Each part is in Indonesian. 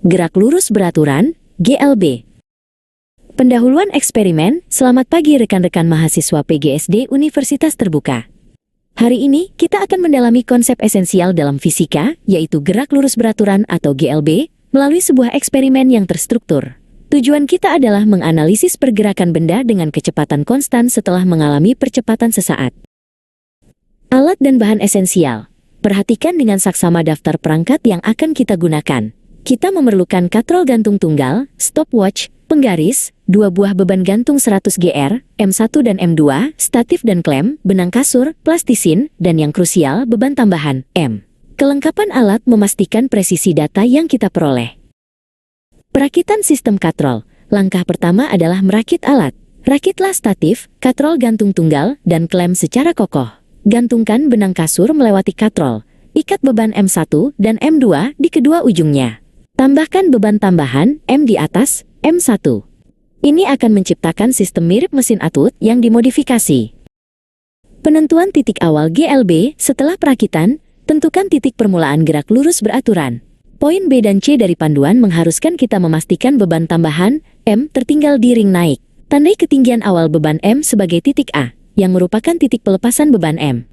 Gerak lurus beraturan, GLB. Pendahuluan eksperimen. Selamat pagi rekan-rekan mahasiswa PGSD Universitas Terbuka. Hari ini kita akan mendalami konsep esensial dalam fisika, yaitu gerak lurus beraturan atau GLB, melalui sebuah eksperimen yang terstruktur. Tujuan kita adalah menganalisis pergerakan benda dengan kecepatan konstan setelah mengalami percepatan sesaat. Alat dan bahan esensial. Perhatikan dengan saksama daftar perangkat yang akan kita gunakan. Kita memerlukan katrol gantung tunggal, stopwatch, penggaris, 2 buah beban gantung 100 GR, M1 dan M2, statif dan klem, benang kasur, plastisin, dan yang krusial beban tambahan, M. Kelengkapan alat memastikan presisi data yang kita peroleh. Perakitan sistem katrol. Langkah pertama adalah merakit alat. Rakitlah statif, katrol gantung tunggal, dan klem secara kokoh. Gantungkan benang kasur melewati katrol. Ikat beban M1 dan M2 di kedua ujungnya. Tambahkan beban tambahan, M di atas, M1. Ini akan menciptakan sistem mirip mesin atut yang dimodifikasi. Penentuan titik awal GLB. Setelah perakitan, tentukan titik permulaan gerak lurus beraturan. Poin B dan C dari panduan mengharuskan kita memastikan beban tambahan, M, tertinggal di ring naik. Tandai ketinggian awal beban M sebagai titik A, yang merupakan titik pelepasan beban M.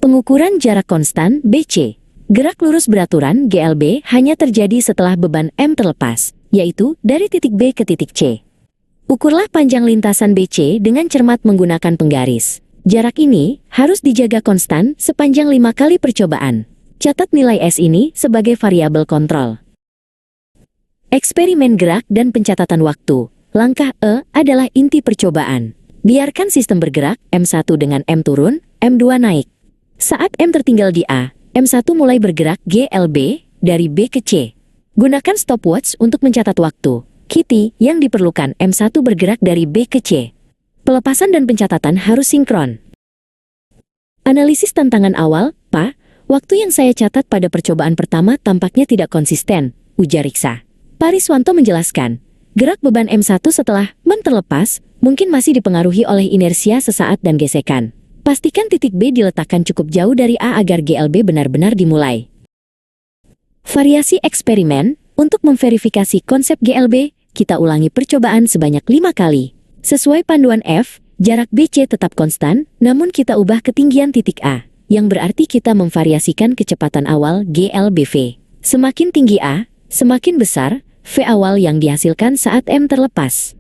Pengukuran jarak konstan, BC. Gerak lurus beraturan, GLB, hanya terjadi setelah beban M terlepas, yaitu dari titik B ke titik C. Ukurlah panjang lintasan BC dengan cermat menggunakan penggaris. Jarak ini harus dijaga konstan sepanjang 5 kali percobaan. Catat nilai S ini sebagai variabel kontrol. Eksperimen gerak dan pencatatan waktu. Langkah E adalah inti percobaan. Biarkan sistem bergerak, M1 dengan M turun, M2 naik. Saat M tertinggal di A, M1 mulai bergerak GLB dari B ke C. Gunakan stopwatch untuk mencatat waktu. KT yang diperlukan M1 bergerak dari B ke C. Pelepasan dan pencatatan harus sinkron. Analisis tantangan awal, Pak. Waktu yang saya catat pada percobaan pertama tampaknya tidak konsisten, ujar Riksa. Pak Riswanto menjelaskan, gerak beban M1 setelah M terlepas mungkin masih dipengaruhi oleh inersia sesaat dan gesekan. Pastikan titik B diletakkan cukup jauh dari A agar GLB benar-benar dimulai. Variasi eksperimen. Untuk memverifikasi konsep GLB, kita ulangi percobaan sebanyak 5 kali. Sesuai panduan F, jarak BC tetap konstan, namun kita ubah ketinggian titik A, yang berarti kita memvariasikan kecepatan awal GLBV. Semakin tinggi A, semakin besar V awal yang dihasilkan saat M terlepas.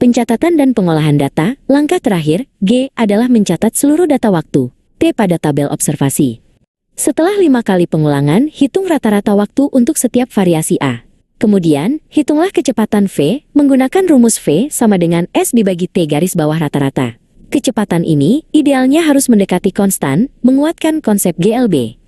Pencatatan dan pengolahan data. Langkah terakhir, G, adalah mencatat seluruh data waktu, T pada tabel observasi. Setelah 5 kali pengulangan, hitung rata-rata waktu untuk setiap variasi A. Kemudian, hitunglah kecepatan V, menggunakan rumus V sama dengan S dibagi T garis bawah rata-rata. Kecepatan ini, idealnya harus mendekati konstan, menguatkan konsep GLB.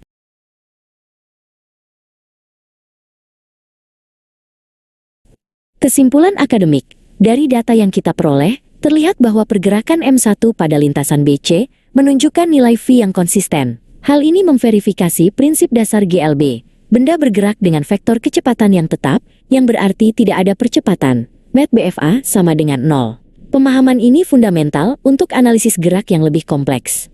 Kesimpulan akademik. Dari data yang kita peroleh, terlihat bahwa pergerakan M1 pada lintasan BC menunjukkan nilai V yang konsisten. Hal ini memverifikasi prinsip dasar GLB. Benda bergerak dengan vektor kecepatan yang tetap, yang berarti tidak ada percepatan. Mat BFA sama dengan 0. Pemahaman ini fundamental untuk analisis gerak yang lebih kompleks.